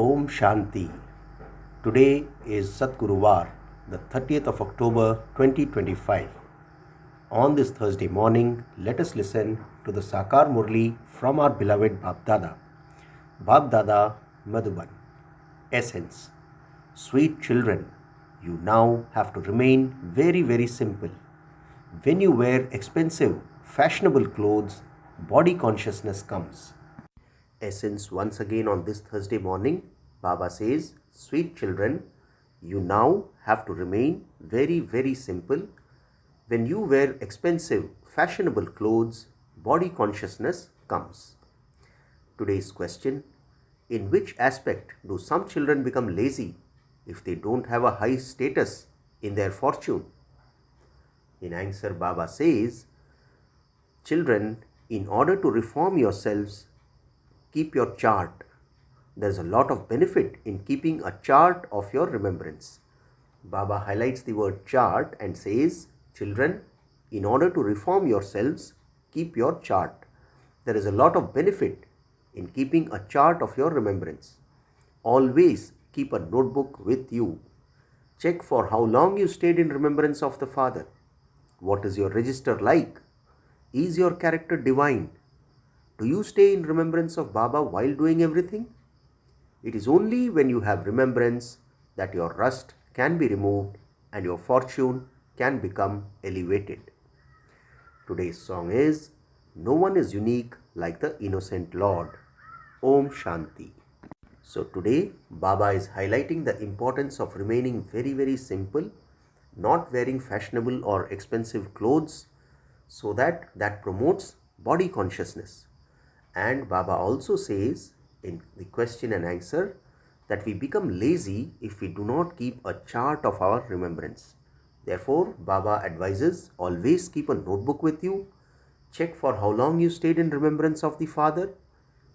Om Shanti. Today is Satguruvar, the 30th of October 2025. On this Thursday morning, let us listen to the Sakar Murli from our beloved Bab Dada. Bab Dada Madhuban. Essence. Sweet children, you now have to remain very simple. When you wear expensive, fashionable clothes, body consciousness comes. Essence once again on this Thursday morning, Baba says, sweet children, you now have to remain very simple. When you wear expensive, fashionable clothes, body consciousness comes. Today's question, in which aspect do some children become lazy if they don't have a high status in their fortune? In answer, Baba says, children, in order to reform yourselves, keep your chart. There is a lot of benefit in keeping a chart of your remembrance. Baba highlights the word chart and says, children, in order to reform yourselves, keep your chart. There is a lot of benefit in keeping a chart of your remembrance. Always keep a notebook with you. Check for how long you stayed in remembrance of the Father. What is your register like? Is your character divine? Do you stay in remembrance of Baba while doing everything? It is only when you have remembrance that your rust can be removed and your fortune can become elevated. Today's song is, No One is Unique Like the Innocent Lord. Om Shanti. So today, Baba is highlighting the importance of remaining very simple, not wearing fashionable or expensive clothes, so that promotes body consciousness. And Baba also says in the question and answer that we become lazy if we do not keep a chart of our remembrance. Therefore, Baba advises always keep a notebook with you. Check for how long you stayed in remembrance of the Father.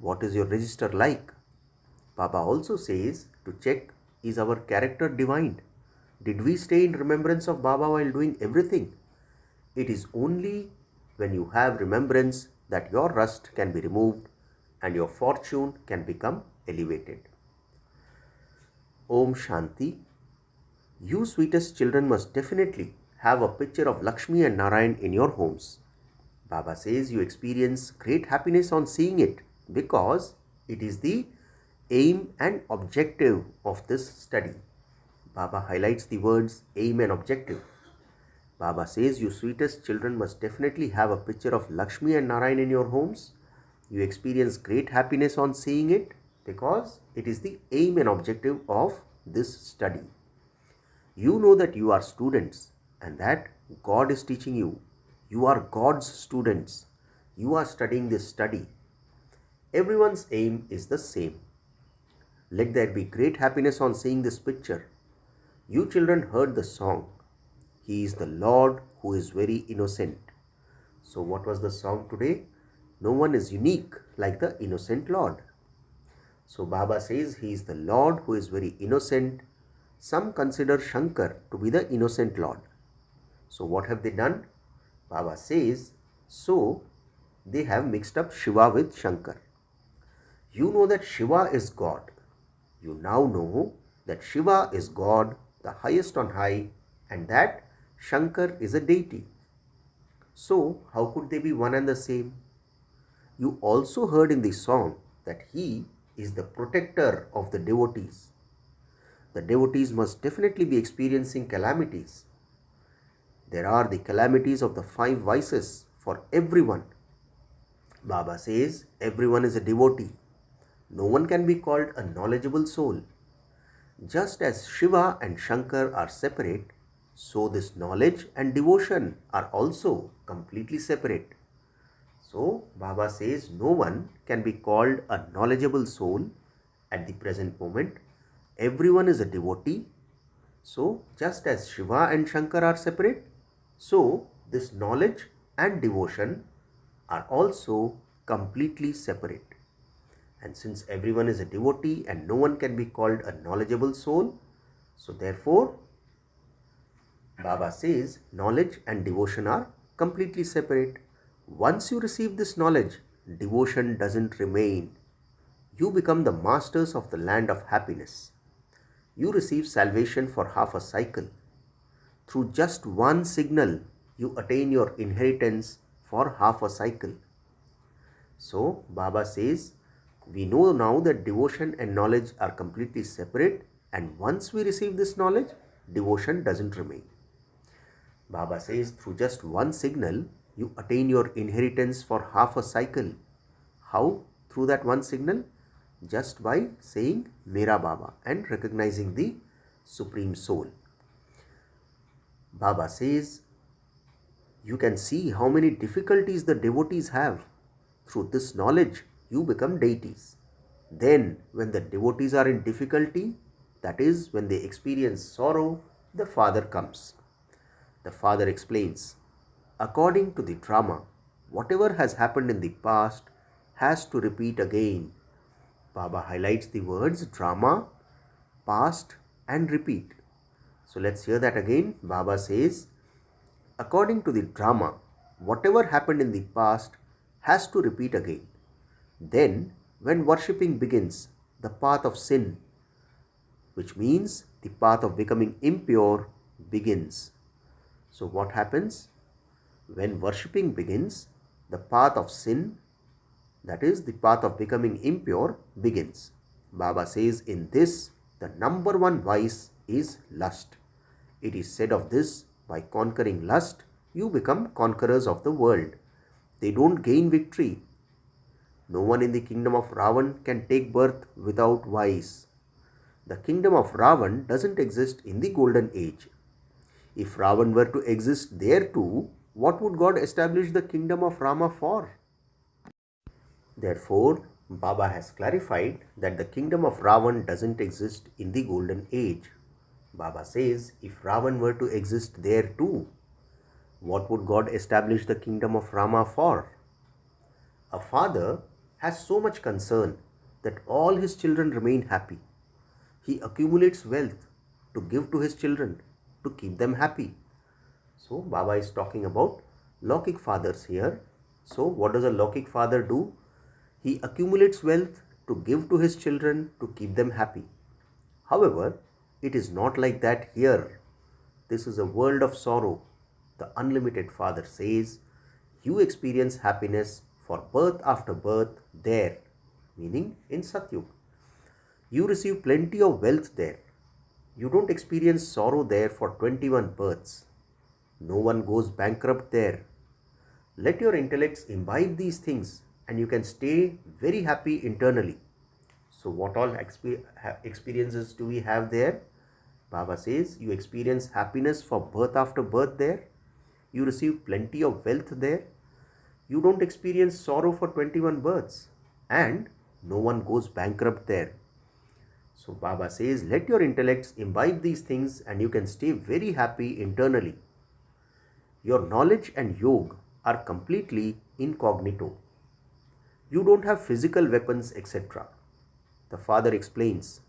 What is your register like? Baba also says to check, is our character divine? Did we stay in remembrance of Baba while doing everything? It is only when you have remembrance that your rust can be removed and your fortune can become elevated. Om Shanti. You sweetest children must definitely have a picture of Lakshmi and Narayan in your homes. Baba says you experience great happiness on seeing it because it is the aim and objective of this study. Baba highlights the words aim and objective. Baba says you sweetest children must definitely have a picture of Lakshmi and Narayan in your homes. You experience great happiness on seeing it because it is the aim and objective of this study. You know that you are students and that God is teaching you. You are God's students. You are studying this study. Everyone's aim is the same. Let there be great happiness on seeing this picture. You children heard the song. He is the Lord who is very innocent. So what was the song today? No one is unique like the innocent Lord. So Baba says he is the Lord who is very innocent. Some consider Shankar to be the innocent Lord. So what have they done? Baba says, so they have mixed up Shiva with Shankar. You know that Shiva is God. You now know that Shiva is God, the highest on high, and that Shankar is a deity. So, how could they be one and the same? You also heard in the song that he is the protector of the devotees. The devotees must definitely be experiencing calamities. There are the calamities of the 5 vices for everyone. Baba says everyone is a devotee. No one can be called a knowledgeable soul. Just as Shiva and Shankar are separate, so this knowledge and devotion are also completely separate. So, Baba says no one can be called a knowledgeable soul at the present moment. Everyone is a devotee. So, just as Shiva and Shankar are separate, so this knowledge and devotion are also completely separate. And since everyone is a devotee and no one can be called a knowledgeable soul, so therefore, Baba says knowledge and devotion are completely separate. Once you receive this knowledge, devotion doesn't remain. You become the masters of the land of happiness. You receive salvation for half a cycle. Through just one signal, you attain your inheritance for half a cycle. So, Baba says, we know now that devotion and knowledge are completely separate, and once we receive this knowledge, devotion doesn't remain. Baba says, through just one signal, you attain your inheritance for half a cycle. How? Through that one signal? Just by saying Mera Baba and recognizing the Supreme Soul. Baba says, you can see how many difficulties the devotees have. Through this knowledge, you become deities. Then, when the devotees are in difficulty, that is, when they experience sorrow, the Father comes. The Father explains, according to the drama, whatever has happened in the past has to repeat again. Baba highlights the words drama, past and repeat. So let's hear that again. Baba says, according to the drama, whatever happened in the past has to repeat again. Then, when worshipping begins, the path of sin, which means the path of becoming impure, begins. So what happens? When worshipping begins, the path of sin, that is the path of becoming impure, begins. Baba says in this, the number one vice is lust. It is said of this, by conquering lust, you become conquerors of the world. They don't gain victory. No one in the kingdom of Ravan can take birth without vice. The kingdom of Ravan doesn't exist in the golden age. If Ravan were to exist there too, what would God establish the kingdom of Rama for? Therefore, Baba has clarified that the kingdom of Ravan doesn't exist in the golden age. Baba says, if Ravan were to exist there too, what would God establish the kingdom of Rama for? A father has so much concern that all his children remain happy. He accumulates wealth to give to his children, to keep them happy. So, Baba is talking about Lokik fathers here. So, what does a Lokik father do? He accumulates wealth to give to his children to keep them happy. However, it is not like that here. This is a world of sorrow. The unlimited Father says, you experience happiness for birth after birth there, meaning in Satyug. You receive plenty of wealth there. You don't experience sorrow there for 21 births. No one goes bankrupt there. Let your intellects imbibe these things and you can stay very happy internally. So what all experiences do we have there? Baba says you experience happiness for birth after birth there. You receive plenty of wealth there. You don't experience sorrow for 21 births. And no one goes bankrupt there. So Baba says, let your intellects imbibe these things and you can stay very happy internally. Your knowledge and yoga are completely incognito. You don't have physical weapons, etc. The Father explains,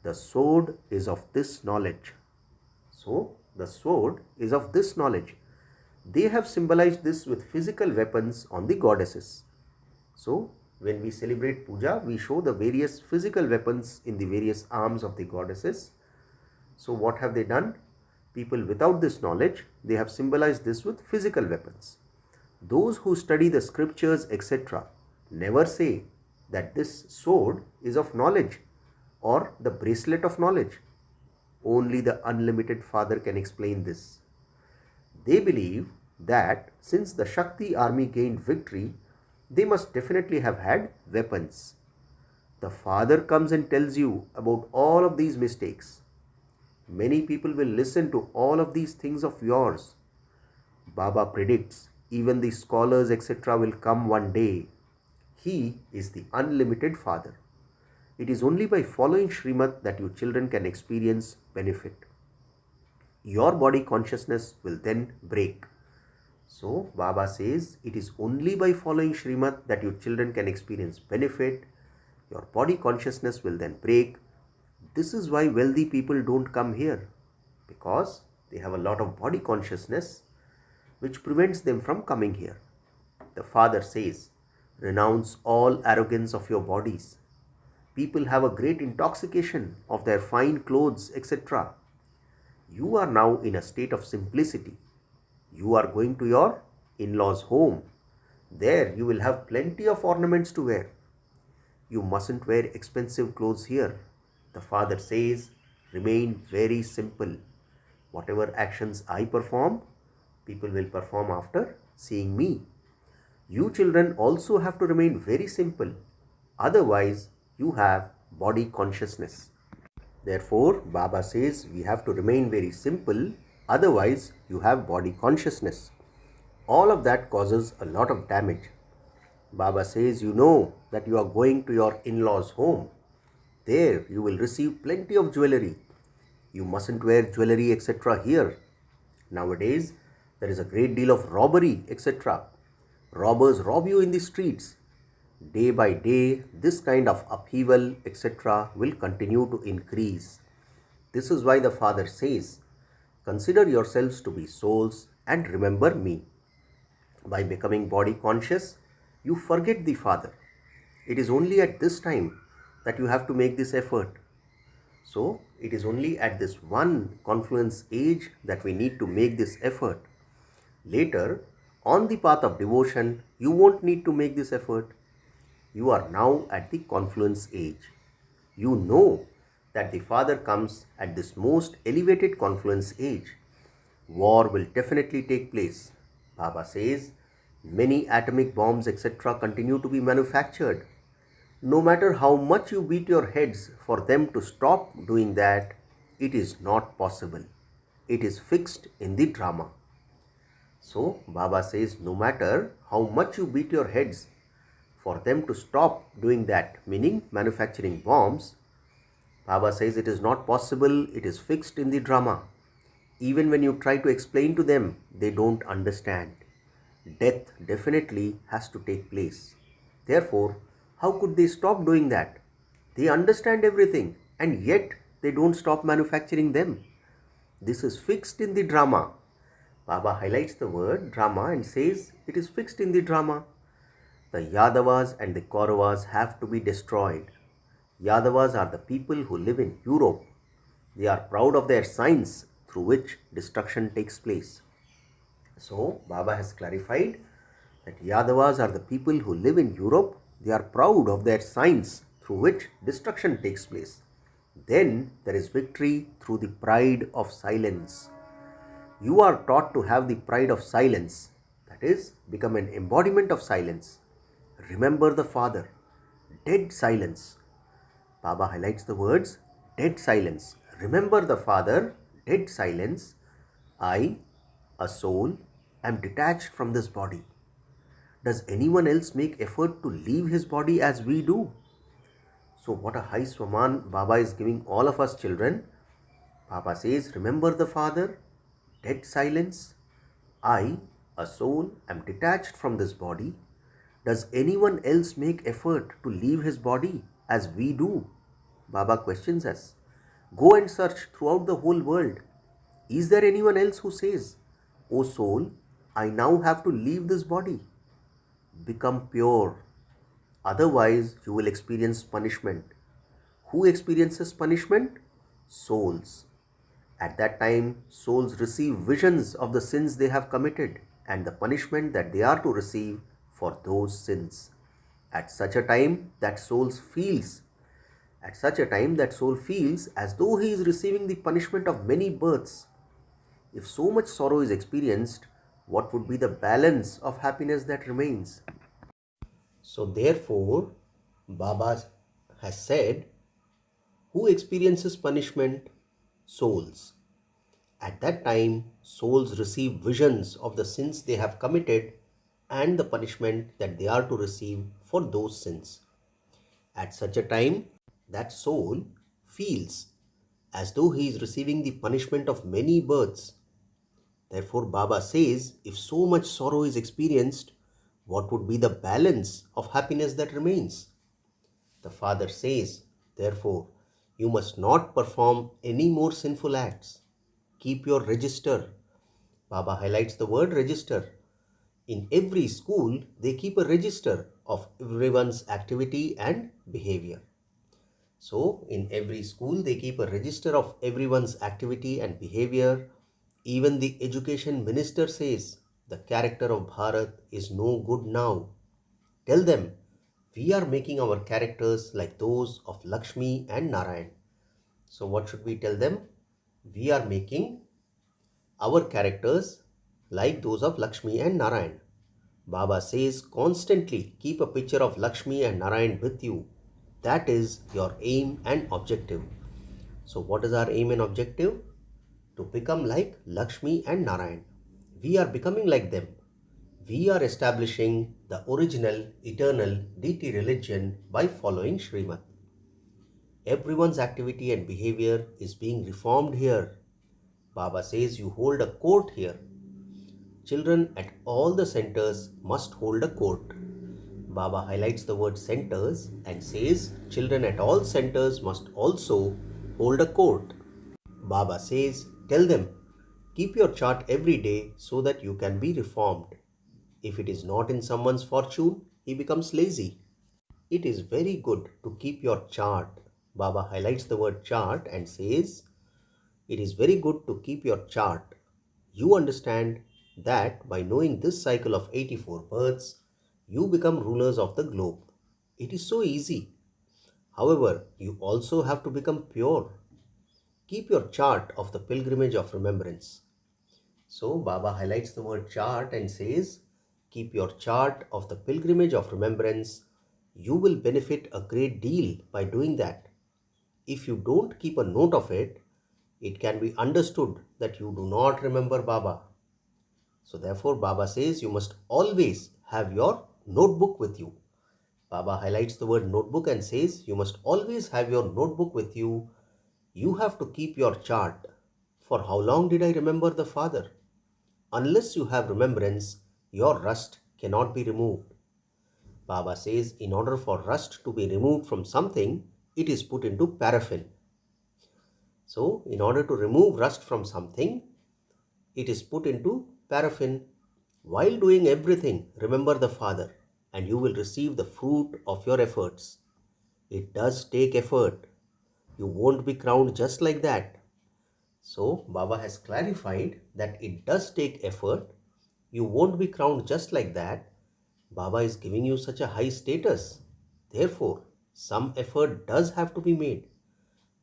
the sword is of this knowledge. So, the sword is of this knowledge. They have symbolized this with physical weapons on the goddesses. So, when we celebrate puja, we show the various physical weapons in the various arms of the goddesses. So, what have they done? People without this knowledge, they have symbolized this with physical weapons. Those who study the scriptures, etc., never say that this sword is of knowledge or the bracelet of knowledge. Only the unlimited Father can explain this. They believe that since the Shakti army gained victory, they must definitely have had weapons. The Father comes and tells you about all of these mistakes. Many people will listen to all of these things of yours. Baba predicts even the scholars, etc., will come one day. He is the unlimited Father. It is only by following Srimad that you children can experience benefit. Your body consciousness will then break. So, Baba says it is only by following Srimad that your children can experience benefit. Your body consciousness will then break. This is why wealthy people don't come here, because they have a lot of body consciousness which prevents them from coming here. The Father says, renounce all arrogance of your bodies. People have a great intoxication of their fine clothes, etc. You are now in a state of simplicity. You are going to your in-laws' home. There you will have plenty of ornaments to wear. You mustn't wear expensive clothes here. The father says, remain very simple. Whatever actions I perform, people will perform after seeing me. You children also have to remain very simple. Otherwise, you have body consciousness. Therefore, Baba says we have to remain very simple. Otherwise, you have body consciousness. All of that causes a lot of damage. Baba says you know that you are going to your in-laws' home. There you will receive plenty of jewelry. You mustn't wear jewelry etc. here. Nowadays, there is a great deal of robbery etc. Robbers rob you in the streets. Day by day, this kind of upheaval etc. will continue to increase. This is why the Father says, consider yourselves to be souls and remember me. By becoming body conscious, you forget the Father. It is only at this time that you have to make this effort. So, it is only at this one confluence age that we need to make this effort. Later, on the path of devotion, you won't need to make this effort. You are now at the confluence age. You know that the Father comes at this most elevated confluence age. War will definitely take place. Baba says, many atomic bombs etc. continue to be manufactured. No matter how much you beat your heads for them to stop doing that, it is not possible. It is fixed in the drama. So, Baba says no matter how much you beat your heads for them to stop doing that, meaning manufacturing bombs, Baba says it is not possible, it is fixed in the drama. Even when you try to explain to them, they don't understand. Death definitely has to take place. Therefore, how could they stop doing that? They understand everything and yet they don't stop manufacturing them. This is fixed in the drama. Baba highlights the word drama and says it is fixed in the drama. The Yadavas and the Kauravas have to be destroyed. Yadavas are the people who live in Europe. They are proud of their science through which destruction takes place. So, Baba has clarified that Yadavas are the people who live in Europe. They are proud of their science through which destruction takes place. Then there is victory through the pride of silence. You are taught to have the pride of silence, that is, become an embodiment of silence. Remember the Father. Dead silence. Baba highlights the words dead silence. Remember the Father. Dead silence. I, a soul, am detached from this body. Does anyone else make effort to leave his body as we do? So what a high swaman Baba is giving all of us children. Baba says, remember the Father. Dead silence. I, a soul, am detached from this body. Does anyone else make effort to leave his body as we do? Baba questions us. Go and search throughout the whole world. Is there anyone else who says, O soul, I now have to leave this body? Become pure. Otherwise, you will experience punishment. Who experiences punishment? Souls. At that time, souls receive visions of the sins they have committed and the punishment that they are to receive for those sins. At such a time, that soul feels as though he is receiving the punishment of many births. If so much sorrow is experienced, what would be the balance of happiness that remains? So therefore, Baba has said, who experiences punishment? Souls. At that time, souls receive visions of the sins they have committed and the punishment that they are to receive for those sins. At such a time, that soul feels as though he is receiving the punishment of many births. Therefore, Baba says, if so much sorrow is experienced, what would be the balance of happiness that remains? The Father says, therefore, you must not perform any more sinful acts. Keep your register. Baba highlights the word register. In every school, they keep a register of everyone's activity and behavior. So in every school, they keep a register of everyone's activity and behavior. Even the education minister says the character of Bharat is no good now. Tell them we are making our characters like those of Lakshmi and Narayan. So what should we tell them? We are making our characters like those of Lakshmi and Narayan. Baba says constantly keep a picture of Lakshmi and Narayan with you. That is your aim and objective. So what is our aim and objective? To become like Lakshmi and Narayan. We are becoming like them. We are establishing the original eternal deity religion by following Srimad. Everyone's activity and behavior is being reformed here. Baba says you hold a court here. Children at all the centers must hold a court. Baba highlights the word centers and says children at all centers must also hold a court. Baba says, tell them, keep your chart every day so that you can be reformed. If it is not in someone's fortune, he becomes lazy. It is very good to keep your chart. Baba highlights the word chart and says, it is very good to keep your chart. You understand that by knowing this cycle of 84 births, you become rulers of the globe. It is so easy. However, you also have to become pure. Keep your chart of the pilgrimage of remembrance. So Baba highlights the word chart and says, keep your chart of the pilgrimage of remembrance. You will benefit a great deal by doing that. If you don't keep a note of it, it can be understood that you do not remember Baba. So therefore Baba says you must always have your notebook with you. Baba highlights the word notebook and says you must always have your notebook with you. You have to keep your chart. For how long did I remember the Father? Unless you have remembrance, your rust cannot be removed. Baba says in order for rust to be removed from something, it is put into paraffin. So in order to remove rust from something, it is put into paraffin. While doing everything, remember the Father and you will receive the fruit of your efforts. It does take effort. You won't be crowned just like that. So Baba has clarified that it does take effort. You won't be crowned just like that. Baba is giving you such a high status. Therefore, some effort does have to be made.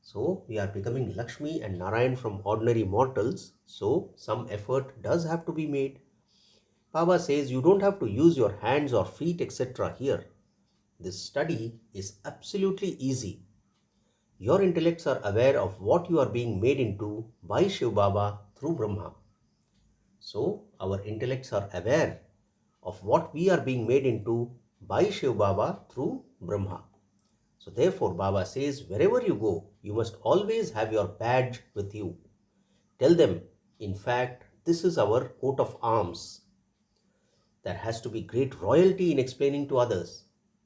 So we are becoming Lakshmi and Narayan from ordinary mortals. So some effort does have to be made. Baba says you don't have to use your hands or feet etc. here. This study is absolutely easy. Your intellects are aware of what you are being made into by Shiv Baba through Brahma. So our intellects are aware of what we are being made into by Shiv Baba through Brahma. So therefore Baba says wherever you go, you must always have your badge with you. Tell them, in fact, this is our coat of arms. There has to be great royalty in explaining to others.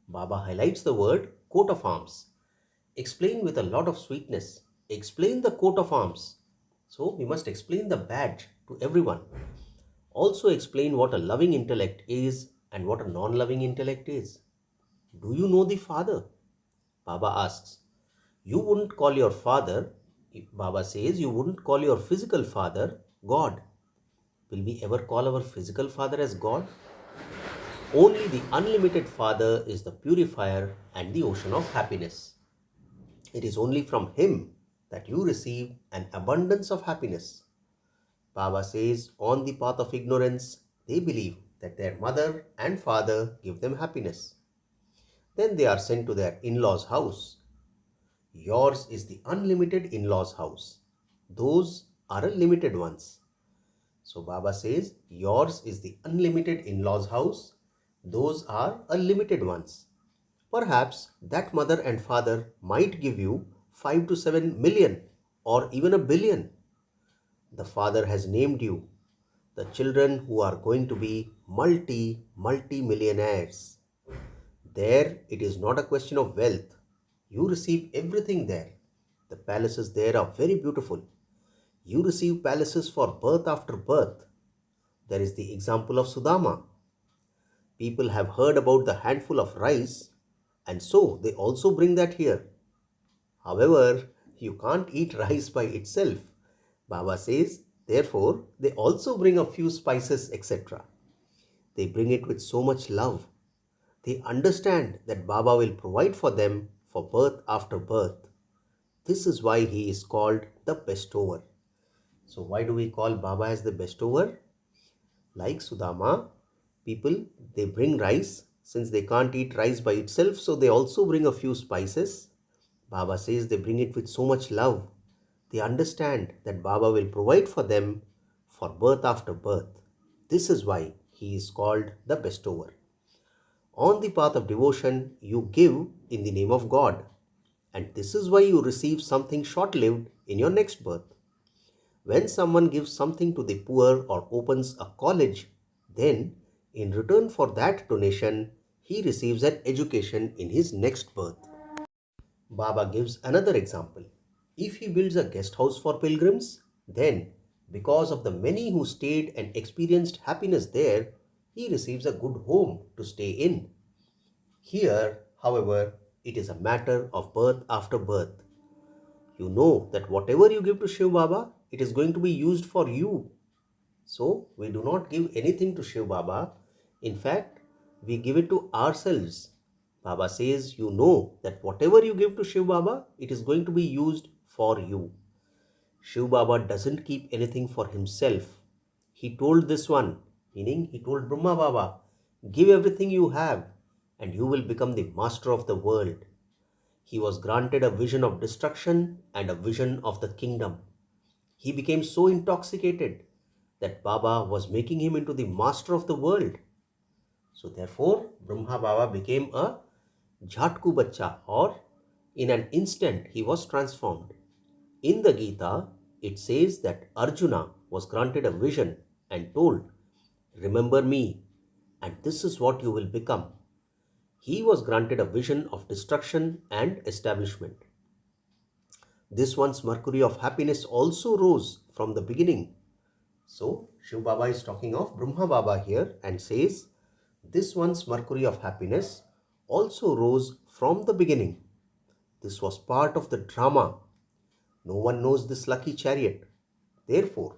Baba highlights the word coat of arms. Explain with a lot of sweetness. Explain the coat of arms. So we must explain the badge to everyone. Also explain what a loving intellect is and what a non-loving intellect is. Do you know the Father? Baba asks. You wouldn't call your father, Baba says, you wouldn't call your physical father God. Will we ever call our physical father as God? Only the unlimited Father is the purifier and the ocean of happiness. It is only from Him that you receive an abundance of happiness. Baba says, on the path of ignorance, they believe that their mother and father give them happiness. Then they are sent to their in-laws' house. Yours is the unlimited in-laws' house. Those are limited ones. So Baba says, yours is the unlimited in-laws' house. Those are limited ones. Perhaps that mother and father might give you 5 to 7 million or even a billion. The Father has named you the children who are going to be multi-millionaires. There it is not a question of wealth. You receive everything there. The palaces there are very beautiful. You receive palaces for birth after birth. There is the example of Sudama. People have heard about the handful of rice and so they also bring that here. However, you can't eat rice by itself. Baba says, therefore, they also bring a few spices, etc. They bring it with so much love. They understand that Baba will provide for them for birth after birth. This is why he is called the bestower. So why do we call Baba as the bestower? Like Sudama, people, they bring rice. Since they can't eat rice by itself, so they also bring a few spices. Baba says they bring it with so much love. They understand that Baba will provide for them for birth after birth. This is why he is called the bestower. On the path of devotion, you give in the name of God. And this is why you receive something short-lived in your next birth. When someone gives something to the poor or opens a college, then in return for that donation, he receives an education in his next birth. Baba gives another example. If he builds a guest house for pilgrims, then because of the many who stayed and experienced happiness there, he receives a good home to stay in. Here, however, it is a matter of birth after birth. You know that whatever you give to Shiv Baba, it is going to be used for you. So, we do not give anything to Shiv Baba. In fact, we give it to ourselves. Baba says, you know that whatever you give to Shiv Baba, it is going to be used for you. Shiv Baba doesn't keep anything for himself. He told this one, meaning he told Brahma Baba, give everything you have and you will become the master of the world. He was granted a vision of destruction and a vision of the kingdom. He became so intoxicated that Baba was making him into the master of the world. So therefore, Brahma Baba became a Jhatku Bacha, or in an instant he was transformed. In the Gita, it says that Arjuna was granted a vision and told, remember me, and this is what you will become. He was granted a vision of destruction and establishment. This one's mercury of happiness also rose from the beginning. So, Shiv Baba is talking of Brahma Baba here and says, this one's mercury of happiness also rose from the beginning. This was part of the drama. No one knows this lucky chariot. Therefore,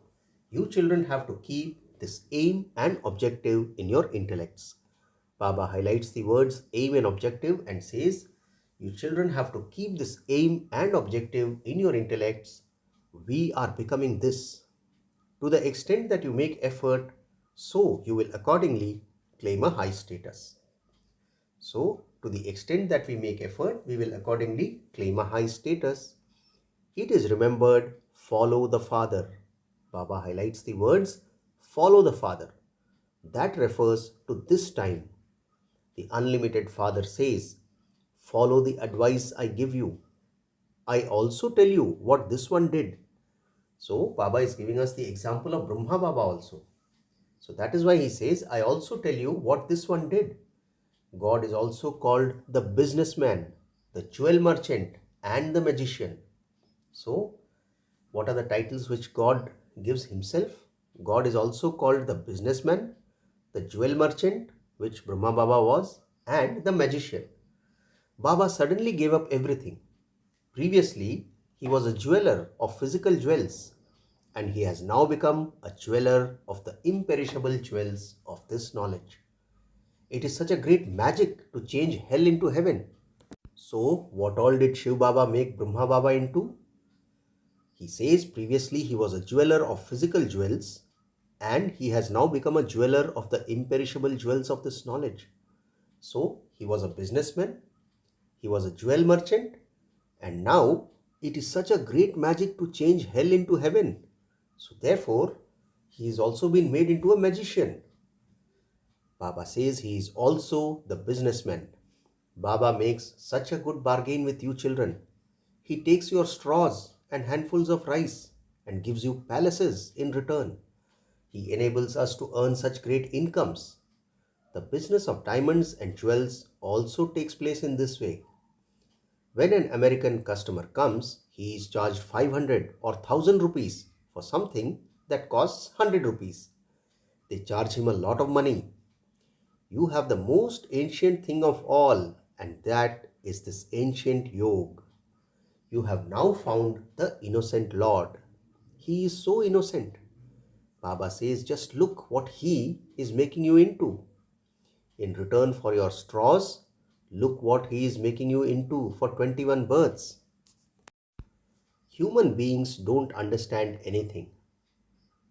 you children have to keep this aim and objective in your intellects. Baba highlights the words aim and objective and says, you children have to keep this aim and objective in your intellects. We are becoming this. To the extent that you make effort, so you will accordingly claim a high status. So, to the extent that we make effort, we will accordingly claim a high status. It is remembered, follow the Father. Baba highlights the words, follow the Father. That refers to this time. The unlimited Father says, follow the advice I give you. I also tell you what this one did. So, Baba is giving us the example of Brahma Baba also. So, that is why he says, I also tell you what this one did. God is also called the businessman, the jewel merchant, and the magician. So, what are the titles which God gives himself? God is also called the businessman, the jewel merchant, which Brahma Baba was, and the magician. Baba suddenly gave up everything. Previously, he was a jeweler of physical jewels, and he has now become a jeweler of the imperishable jewels of this knowledge. It is such a great magic to change hell into heaven. So, what all did Shiv Baba make Brahma Baba into? He says previously he was a jeweler of physical jewels, and he has now become a jeweler of the imperishable jewels of this knowledge. So, he was a businessman, he was a jewel merchant, and now it is such a great magic to change hell into heaven. So therefore, he is also been made into a magician. Baba says he is also the businessman. Baba makes such a good bargain with you children. He takes your straws and handfuls of rice and gives you palaces in return. He enables us to earn such great incomes. The business of diamonds and jewels also takes place in this way. When an American customer comes, he is charged 500 or 1000 rupees for something that costs 100 rupees. They charge him a lot of money. You have the most ancient thing of all, and that is this ancient yoga. You have now found the innocent Lord. He is so innocent. Baba says, just look what he is making you into. In return for your straws, look what he is making you into for 21 births. Human beings don't understand anything.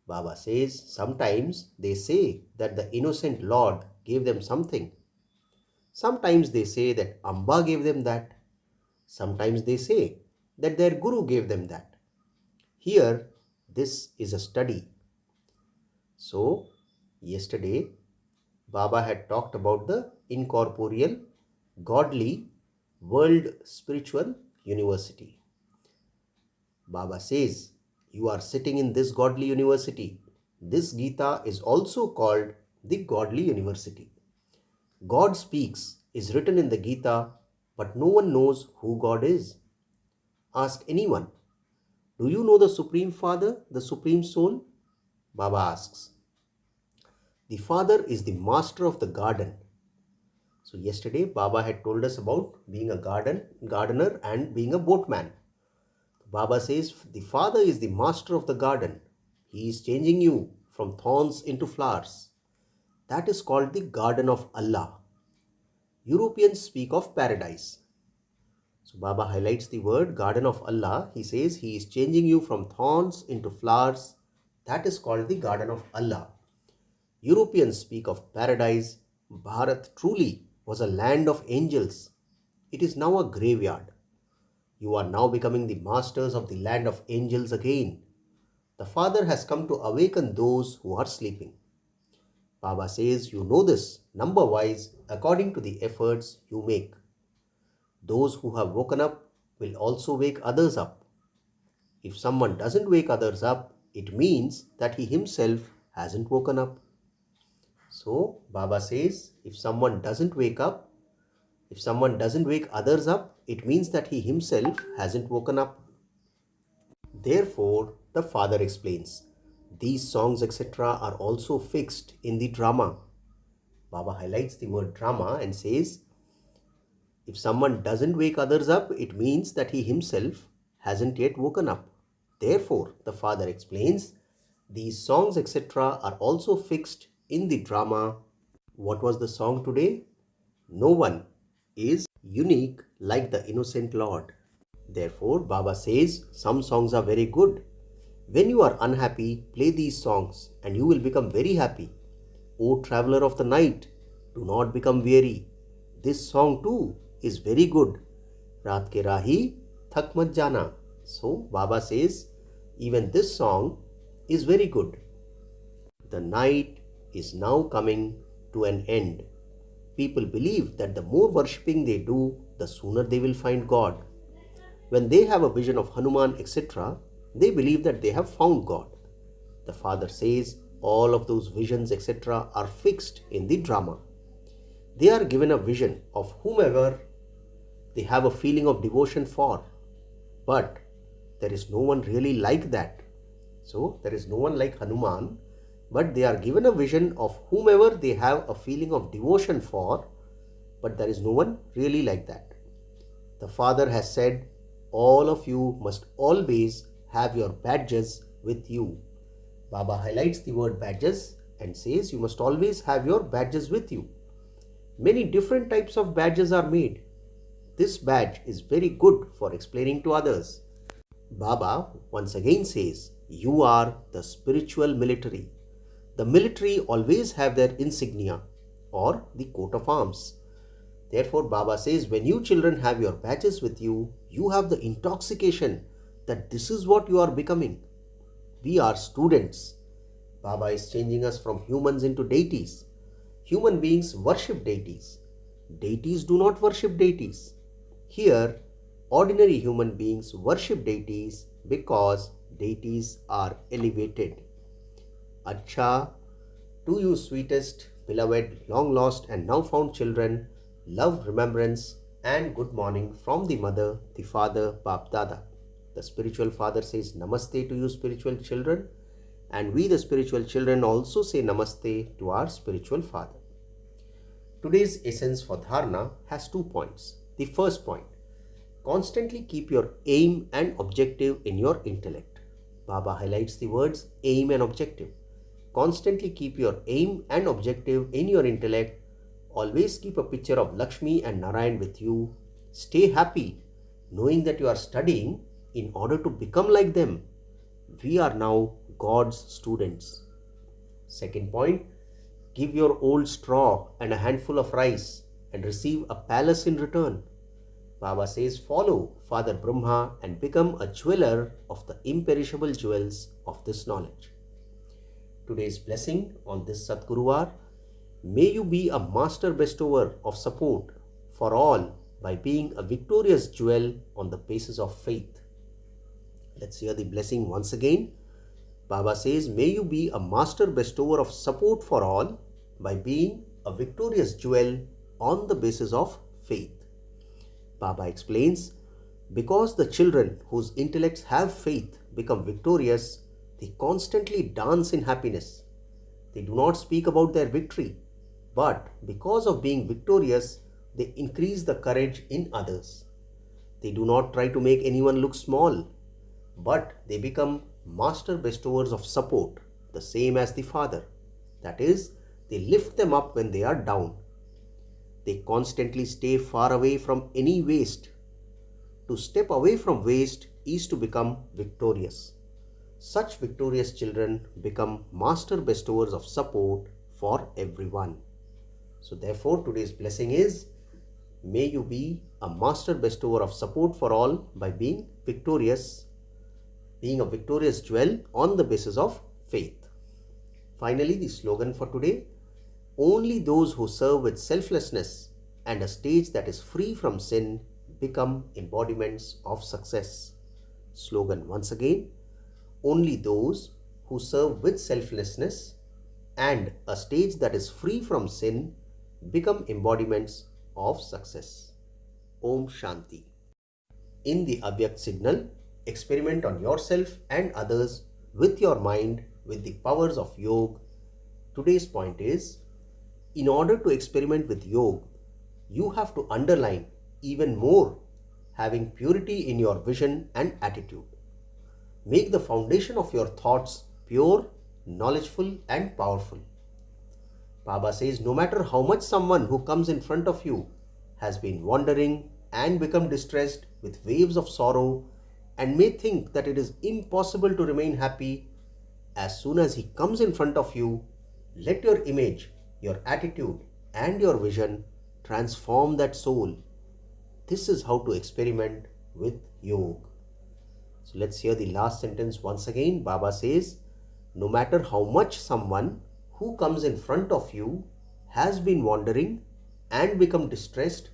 Baba says, sometimes they say that the innocent Lord gave them something. Sometimes they say that Amba gave them that. Sometimes they say that their Guru gave them that. Here, this is a study. So, yesterday, Baba had talked about the incorporeal, godly, world spiritual university. Baba says, you are sitting in this godly university. This Gita is also called the godly university. God speaks is written in the Gita, but no one knows who God is. Ask anyone. Do you know the Supreme Father, the Supreme Soul? Baba asks. The Father is the master of the garden. So yesterday Baba had told us about being a gardener and being a boatman. Baba says the Father is the master of the garden. He is changing you from thorns into flowers. That is called the garden of Allah. Europeans speak of paradise. So Baba highlights the word garden of Allah. He says he is changing you from thorns into flowers. That is called the garden of Allah. Europeans speak of paradise. Bharat truly was a land of angels. It is now a graveyard. You are now becoming the masters of the land of angels again. The Father has come to awaken those who are sleeping. Baba says you know this number-wise according to the efforts you make. Those who have woken up will also wake others up. If someone doesn't wake others up, it means that he himself hasn't woken up. So Baba says if someone doesn't wake others up, it means that he himself hasn't woken up. Therefore, the Father explains, these songs etc. are also fixed in the drama. Baba highlights the word drama and says, if someone doesn't wake others up, it means that he himself hasn't yet woken up. Therefore, the Father explains, these songs etc. are also fixed in the drama. What was the song today? No one is unique like the innocent Lord. Therefore, Baba says some songs are very good. When you are unhappy, play these songs and you will become very happy. O traveler of the night, do not become weary. This song too is very good. Raat ke rahi thak mat jana. So Baba says even this song is very good. The night is now coming to an end. People believe that the more worshipping they do, the sooner they will find God. When they have a vision of Hanuman, etc., they believe that they have found God. The Father says all of those visions, etc., are fixed in the drama. They are given a vision of whomever they have a feeling of devotion for. But there is no one really like that. So there is no one like Hanuman, but they are given a vision of whomever they have a feeling of devotion for, but there is no one really like that. The Father has said, all of you must always have your badges with you. Baba highlights the word badges and says you must always have your badges with you. Many different types of badges are made. This badge is very good for explaining to others. Baba once again says, you are the spiritual military. The military always have their insignia or the coat of arms. Therefore, Baba says when you children have your badges with you, you have the intoxication that this is what you are becoming. We are students. Baba is changing us from humans into deities. Human beings worship deities. Deities do not worship deities. Here, ordinary human beings worship deities because deities are elevated. Acha, to you sweetest, beloved, long lost and now found children, love, remembrance and good morning from the mother, the father, Bap Dada. The spiritual father says namaste to you spiritual children, and we the spiritual children also say namaste to our spiritual father. Today's essence for dharana has 2 points. The first point, Constantly keep your aim and objective in your intellect. Baba highlights the words aim and objective. Constantly keep your aim and objective in your intellect. Always keep a picture of Lakshmi and Narayan with you. Stay happy knowing that you are studying in order to become like them. We are now God's students. Second point, give your old straw and a handful of rice and receive a palace in return. Baba says, follow Father Brahma and become a jeweler of the imperishable jewels of this knowledge. Today's blessing on this Sadguruvar, may you be a master bestower of support for all by being a victorious jewel on the basis of faith. Let's hear the blessing once again. Baba says, may you be a master bestower of support for all by being a victorious jewel on the basis of faith. Baba explains, because the children whose intellects have faith become victorious, they constantly dance in happiness. They do not speak about their victory, but because of being victorious, they increase the courage in others. They do not try to make anyone look small, but they become master bestowers of support, the same as the Father. That is, they lift them up when they are down. They constantly stay far away from any waste. To step away from waste is to become victorious. Such victorious children become master bestowers of support for everyone. So therefore, today's blessing is, may you be a master bestower of support for all by being victorious, being a victorious jewel on the basis of faith. Finally, the slogan for today, only those who serve with selflessness and a stage that is free from sin become embodiments of success. Slogan once again, only those who serve with selflessness and a stage that is free from sin become embodiments of success. Om Shanti. In the Avyakt signal, experiment on yourself and others with your mind with the powers of yoga. Today's point is, in order to experiment with yoga, you have to underline even more having purity in your vision and attitude. Make the foundation of your thoughts pure, knowledgeful and powerful. Baba says, no matter how much someone who comes in front of you has been wandering and become distressed with waves of sorrow and may think that it is impossible to remain happy, as soon as he comes in front of you, let your image, your attitude and your vision transform that soul. This is how to experiment with yoga. So let's hear the last sentence once again. Baba says, no matter how much someone who comes in front of you has been wandering and become distressed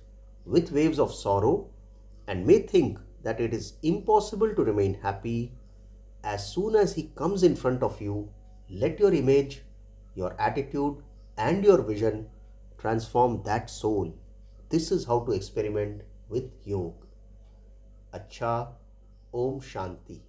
with waves of sorrow and may think that it is impossible to remain happy, as soon as he comes in front of you, let your image, your attitude and your vision transform that soul. This is how to experiment with yoga. Acha, Om Shanti.